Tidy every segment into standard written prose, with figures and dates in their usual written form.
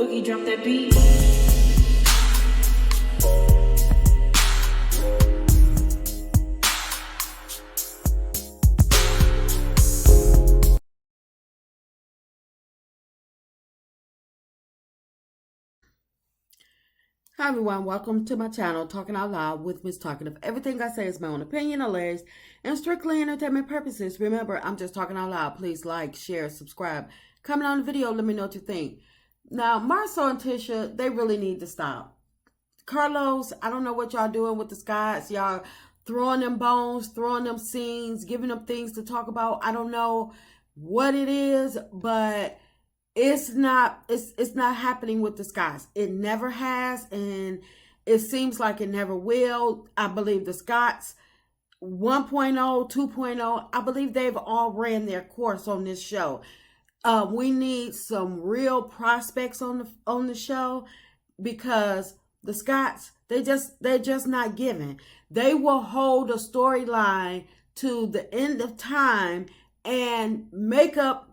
Boogie, drop that beat. Hi everyone, welcome to my channel, Talking Out Loud with Miss Talkative. Everything I say is my own opinion, alleged, and strictly entertainment purposes. Remember, I'm just talking out loud. Please like, share, subscribe. Comment on the video, let me know what you think. Now, Marsau and Tisha, they really need to stop. Carlos, I don't know what y'all doing with the Scots. Y'all throwing them bones, throwing them scenes, giving them things to talk about. I don't know what it is, but it's not happening with the Scots. It never has, and it seems like it never will. I believe the Scots 1.0, 2.0, I believe they've all ran their course on this show. We need some real prospects on the show, because the Scots, they're just not giving. They will hold a storyline to the end of time and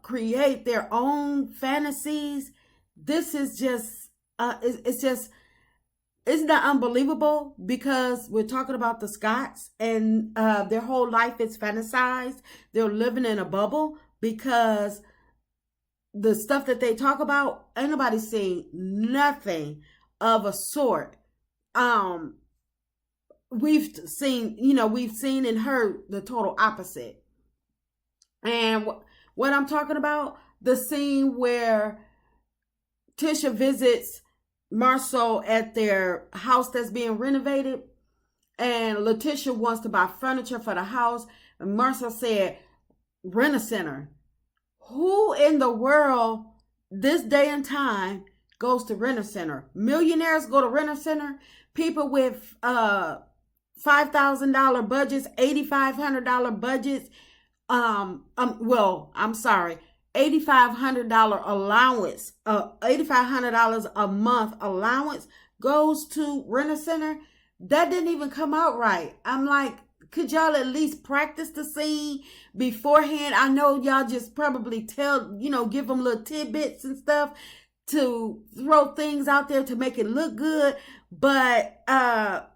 create their own fantasies. This is just, it's not unbelievable, because we're talking about the Scots, and their whole life is fantasized. They're living in a bubble, because the stuff that they talk about, ain't nobody seen nothing of a sort. We've seen and heard the total opposite. And what I'm talking about, the scene where Tisha visits Marsau at their house that's being renovated, and Letitia wants to buy furniture for the house, and Marsau said, rent a center. Who in the world this day and time goes to rent a center? Millionaires go to rent a center. People with $5,000 budgets, $8,500 budgets. $8,500 allowance, $8,500 a month allowance goes to rent a center. That didn't even come out right. I'm like, could y'all at least practice the scene beforehand? I know y'all just probably give them little tidbits and stuff to throw things out there to make it look good, but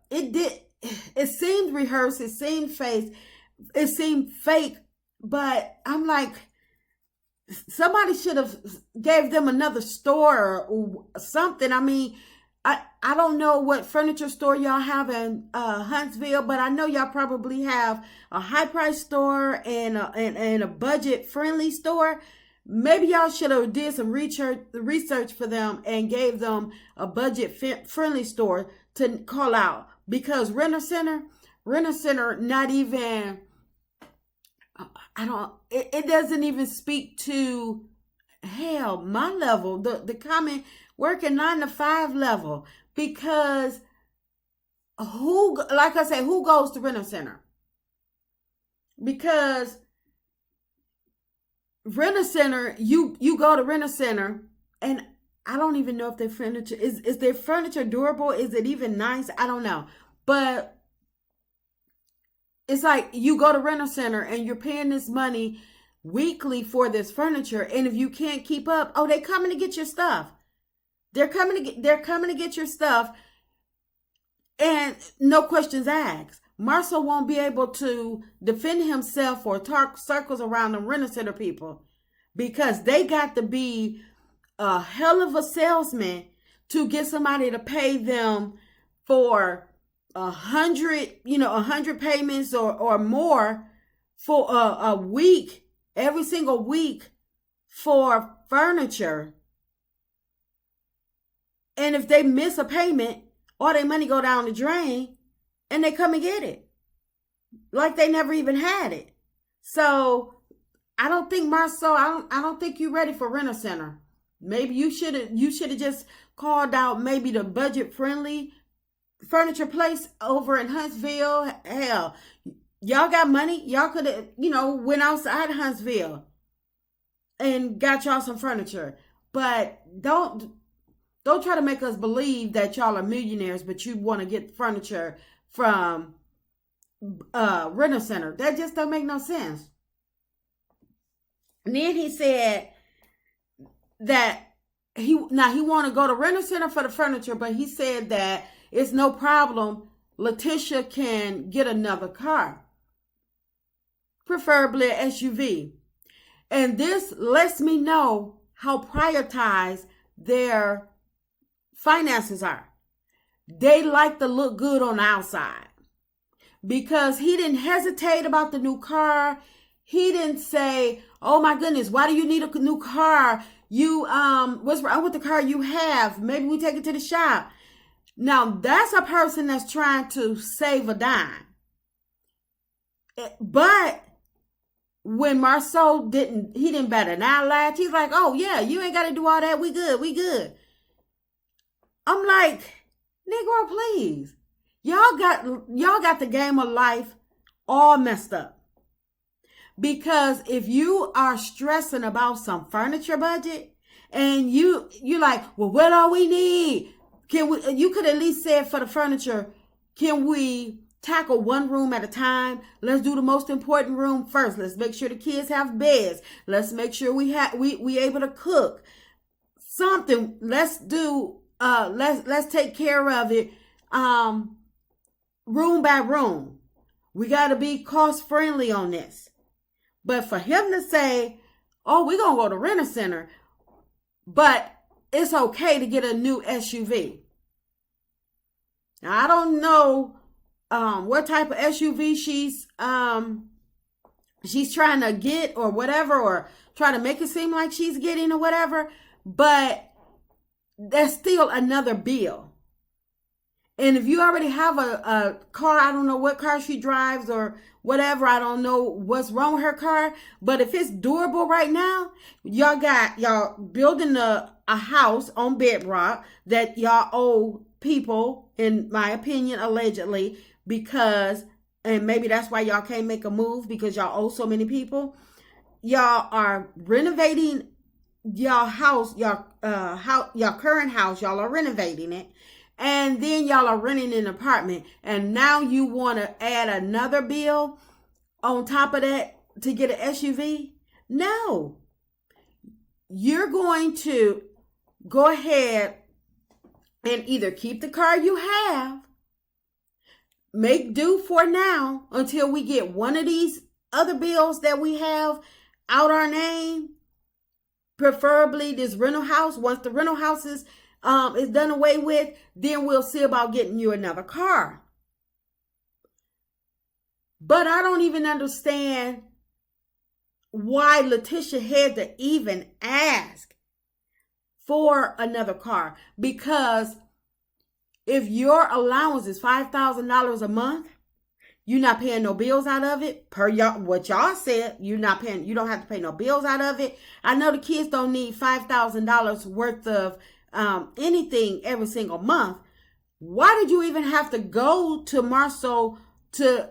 it seemed rehearsed, it seemed fake, but I'm like, somebody should have gave them another store or something. I mean, I don't know what furniture store y'all have in Huntsville, but I know y'all probably have a high price store and a budget friendly store. Maybe y'all should have did some research for them and gave them a budget friendly store to call out, because rent a center, not even. It doesn't even speak to, hell, my level, the common working 9 to 5 level, because who goes to rent a center? Because rent a center, you go to rent a center, and I don't even know if their furniture is their furniture durable? Is it even nice? I don't know. But it's like, you go to rent a center and you're paying this money weekly for this furniture, and if you can't keep up, they coming to get your stuff. They're coming to get your stuff, and no questions asked. Marsau won't be able to defend himself or talk circles around the rent a center people, because they got to be a hell of a salesman to get somebody to pay them for 100 payments or more for a week, every single week, for furniture. And if they miss a payment, all their money go down the drain, and they come and get it like they never even had it. So I don't think, Marsau, I don't think you're ready for rent a center. Maybe you should have just called out maybe the budget friendly furniture place over in Huntsville. Hell, y'all got money. Y'all could have, went outside Huntsville and got y'all some furniture. But don't try to make us believe that y'all are millionaires, but you want to get furniture from rent a center. That just don't make no sense. And then he said that he want to go to Renter Center for the furniture, but he said that it's no problem. Letitia can get another car, preferably an SUV. And this lets me know how prioritized their finances are. They like to look good on the outside, because he didn't hesitate about the new car. He didn't say, oh my goodness, why do you need a new car? You, what's wrong with the car you have? Maybe we take it to the shop. Now, that's a person that's trying to save a dime. But when Marsau didn't bat an eyelash. He's like, oh yeah, you ain't got to do all that. We good. I'm like, Negro, please. Y'all got the game of life all messed up. Because if you are stressing about some furniture budget and you're like, well, what all we need? You could at least say for the furniture, can we tackle one room at a time? Let's do the most important room first. Let's make sure the kids have beds. Let's make sure we able to cook something. Let's take care of it room by room. We got to be cost friendly on this. But for him to say, oh, we're going to go to Renter Center, but it's okay to get a new SUV. Now, I don't know what type of SUV she's trying to get or whatever, or try to make it seem like she's getting or whatever, but that's still another bill. And if you already have a car, I don't know what car she drives or whatever. I don't know what's wrong with her car. But if it's durable right now, y'all building a house on bedrock that y'all owe people, in my opinion, allegedly, because, and maybe that's why y'all can't make a move, because y'all owe so many people. Y'all are renovating y'all house, y'all current house. Y'all are renovating it. And then y'all are renting an apartment. And now you want to add another bill on top of that to get an SUV? No. You're going to go ahead and either keep the car you have, make do for now until we get one of these other bills that we have out our name, preferably this rental house. Once the rental house is done away with, then we'll see about getting you another car. But I don't even understand why Letitia had to even ask for another car. Because if your allowance is $5,000 a month, you're not paying no bills out of it. Per what y'all said, you don't have to pay no bills out of it. I know the kids don't need $5,000 worth of anything every single month. Why did you even have to go to Marsau to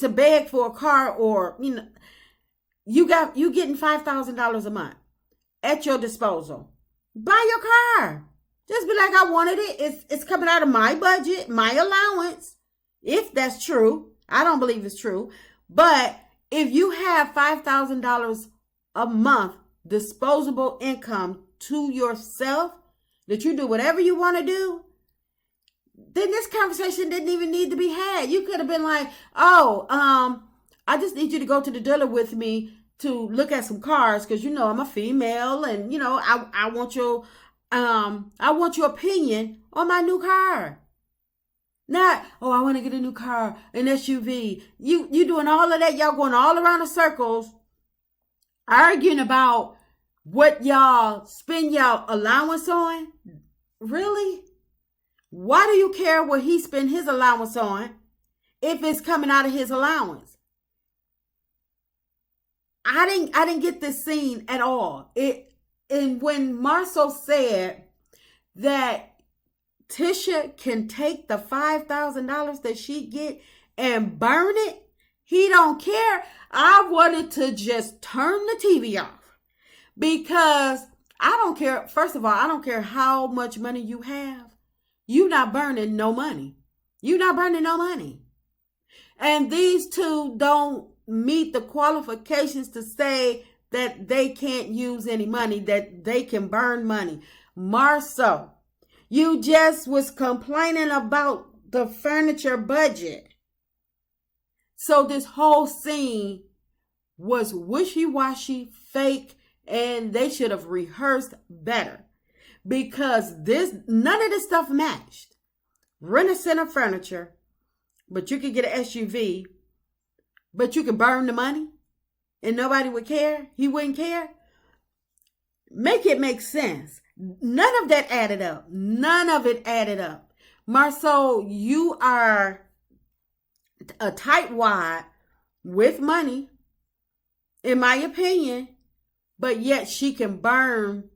beg for a car? Or you getting $5,000 a month at your disposal. Buy your car. Just be like, I wanted it. It's coming out of my budget, my allowance. If that's true, I don't believe it's true. But if you have $5,000 a month disposable income to yourself, that you do whatever you want to do, then this conversation didn't even need to be had. You could have been like, oh, I just need you to go to the dealer with me to look at some cars, because I'm a female, and I want your opinion on my new car. Not, oh, I want to get a new car, an SUV. You doing all of that. Y'all going all around the circles, arguing about what y'all spend y'all allowance on. Really? Why do you care what he spend his allowance on if it's coming out of his allowance? I didn't get this scene at all. And when Marsau said that Tisha can take the $5,000 that she get and burn it, he don't care. I wanted to just turn the TV off, because I don't care. First of all, I don't care how much money you have. You're not burning no money. You're not burning no money. And these two don't meet the qualifications to say that they can't use any money, that they can burn money. Marsau, you just was complaining about the furniture budget. So this whole scene was wishy-washy, fake, and they should have rehearsed better. Because none of this stuff matched. Rent-a-center furniture, but you could get an SUV, but you could burn the money and nobody would care. He wouldn't care. Make it make sense. None of that added up. None of it added up. Marsau, you are a tightwad with money, in my opinion, but yet she can burn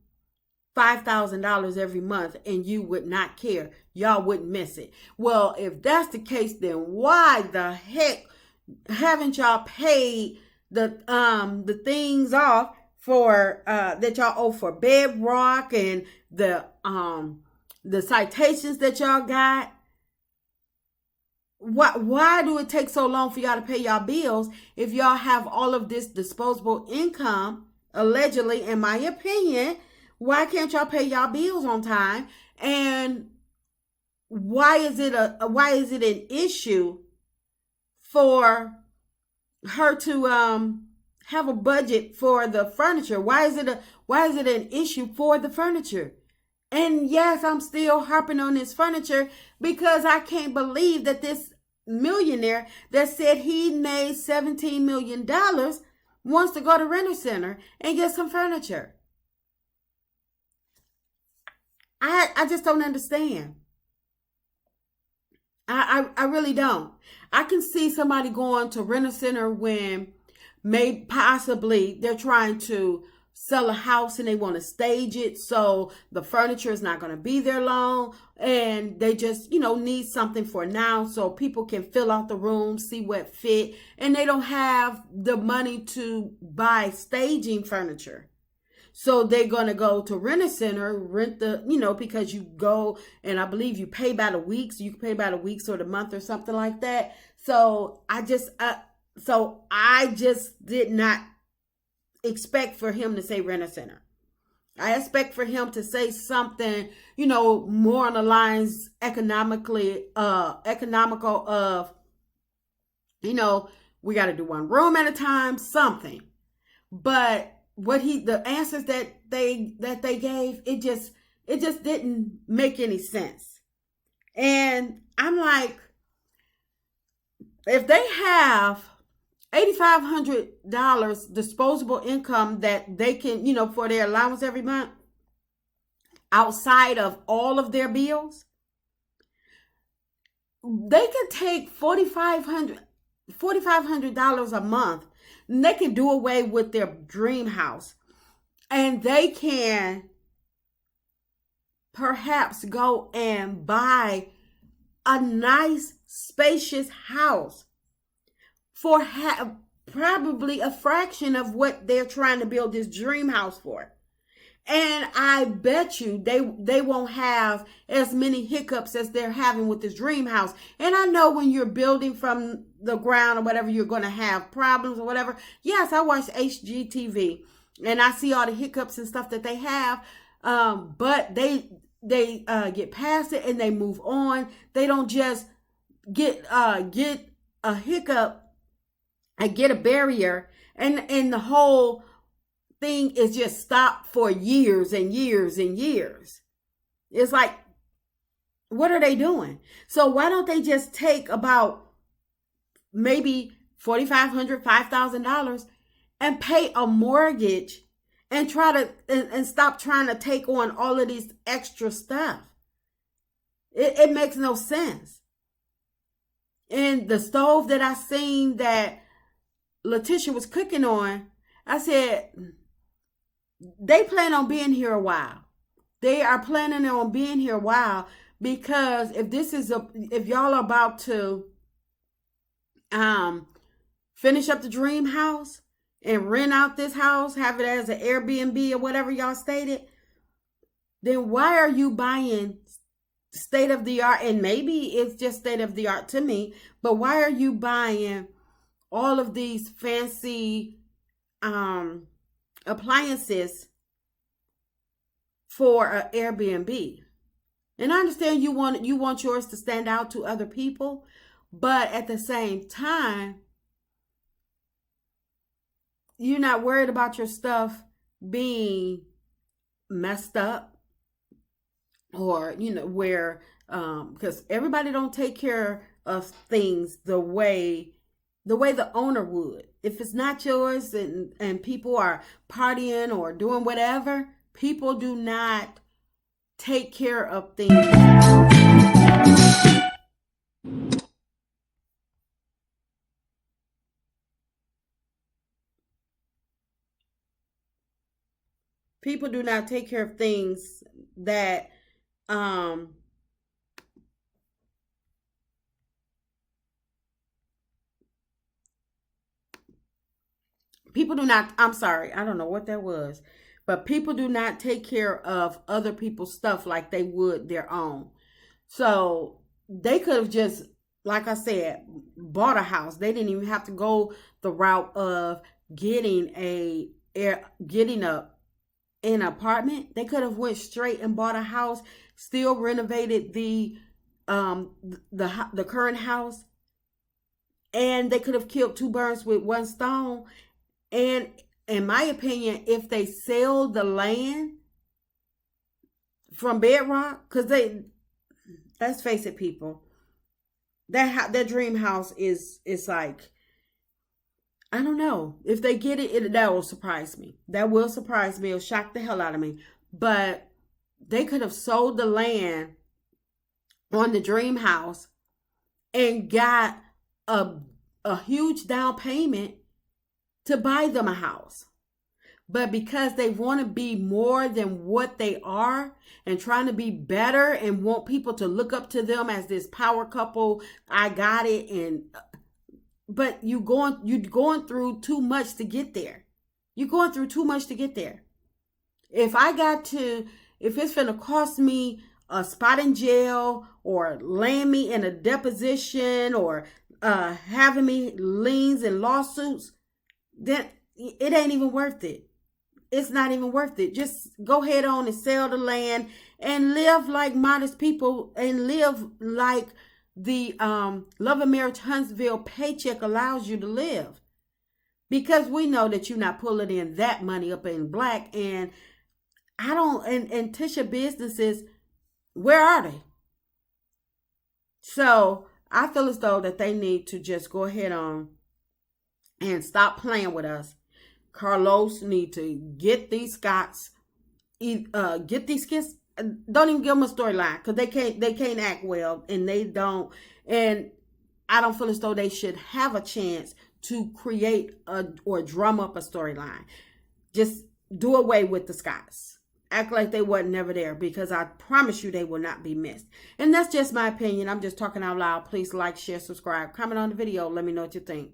$5,000 every month and you would not care. Y'all wouldn't miss it. Well, if that's the case, then why the heck haven't y'all paid the things off for that y'all owe for bedrock and the citations that y'all got? Why do it take so long for y'all to pay y'all bills if y'all have all of this disposable income, allegedly, in my opinion? Why can't y'all pay y'all bills on time? And why is it an issue for her to have a budget for the furniture? Why is it an issue for the furniture? And yes, I'm still harping on this furniture because I can't believe that this millionaire that said he made $17 million wants to go to Rent-A-Center and get some furniture. I just don't understand. I really don't. I can see somebody going to Rent-A-Center when possibly they're trying to sell a house and they want to stage it so the furniture is not going to be there long, and they just need something for now so people can fill out the room, see what fit, and they don't have the money to buy staging furniture. So they're going to go to Rent-A-Center, because you go, and I believe you pay by the week. So you can pay by the weeks or the month or something like that. So I just did not expect for him to say Rent-A-Center. I expect for him to say something, more on the lines economical of, we got to do one room at a time, something. But the answers that they gave, it just didn't make any sense. And I'm like, if they have $8,500 disposable income that they can, for their allowance every month, outside of all of their bills, they can take $4,500 a month, and they can do away with their dream house, and they can perhaps go and buy a nice, spacious house for probably a fraction of what they're trying to build this dream house for. And I bet you they won't have as many hiccups as they're having with this dream house. And I know when you're building from the ground or whatever, you're going to have problems or whatever. Yes, I watch HGTV and I see all the hiccups and stuff that they have. But they get past it and they move on. They don't just get a hiccup and get a barrier and the whole thing is just stopped for years and years and years. It's like, what are they doing? So why don't they just take about maybe $4,500, $5,000 and pay a mortgage and try to and stop trying to take on all of these extra stuff? It makes no sense. And the stove that I seen that Letitia was cooking on, I said, they plan on being here a while. They are planning on being here a while, because if y'all are about to finish up the dream house and rent out this house, have it as an Airbnb or whatever y'all stated, then why are you buying state of the art? And maybe it's just state of the art to me, but why are you buying all of these fancy appliances for an Airbnb. And I understand you want yours to stand out to other people, but at the same time, you're not worried about your stuff being messed up, or where because everybody don't take care of things the way the owner would. If it's not yours, and people are partying or doing whatever, people do not take care of things. People do not take care of things that um people do not, I'm sorry, I don't know what that was, but people do not take care of other people's stuff like they would their own. So they could have just, like I said, bought a house. They didn't even have to go the route of getting an apartment. They could have went straight and bought a house, still renovated the current house, and they could have killed two birds with one stone. And in my opinion, if they sell the land from Bedrock, because let's face it, people, that dream house is like, I don't know, if they get it, that will surprise me. That will surprise me. It'll shock the hell out of me. But they could have sold the land on the dream house and got a huge down payment to buy them a house. But because they want to be more than what they are and trying to be better and want people to look up to them as this power couple, I got it. But you're going through too much to get there. You're going through too much to get there. If it's going to cost me a spot in jail, or land me in a deposition, or having me liens and lawsuits, then it ain't even worth it. It's not even worth it. Just go ahead on and sell the land and live like modest people, and live like the Love and Marriage Huntsville paycheck allows you to live. Because we know that you're not pulling in that money up in black. And I don't, and Tisha businesses, where are they? So I feel as though that they need to just go ahead on and stop playing with us. Carlos need to get these Scots, get these kids. Don't even give them a storyline, because they can't act well, and they don't. And I don't feel as though they should have a chance to create or drum up a storyline. Just do away with the Scots. Act like they wasn't never there, because I promise you they will not be missed. And that's just my opinion. I'm just talking out loud. Please like, share, subscribe, comment on the video. Let me know what you think.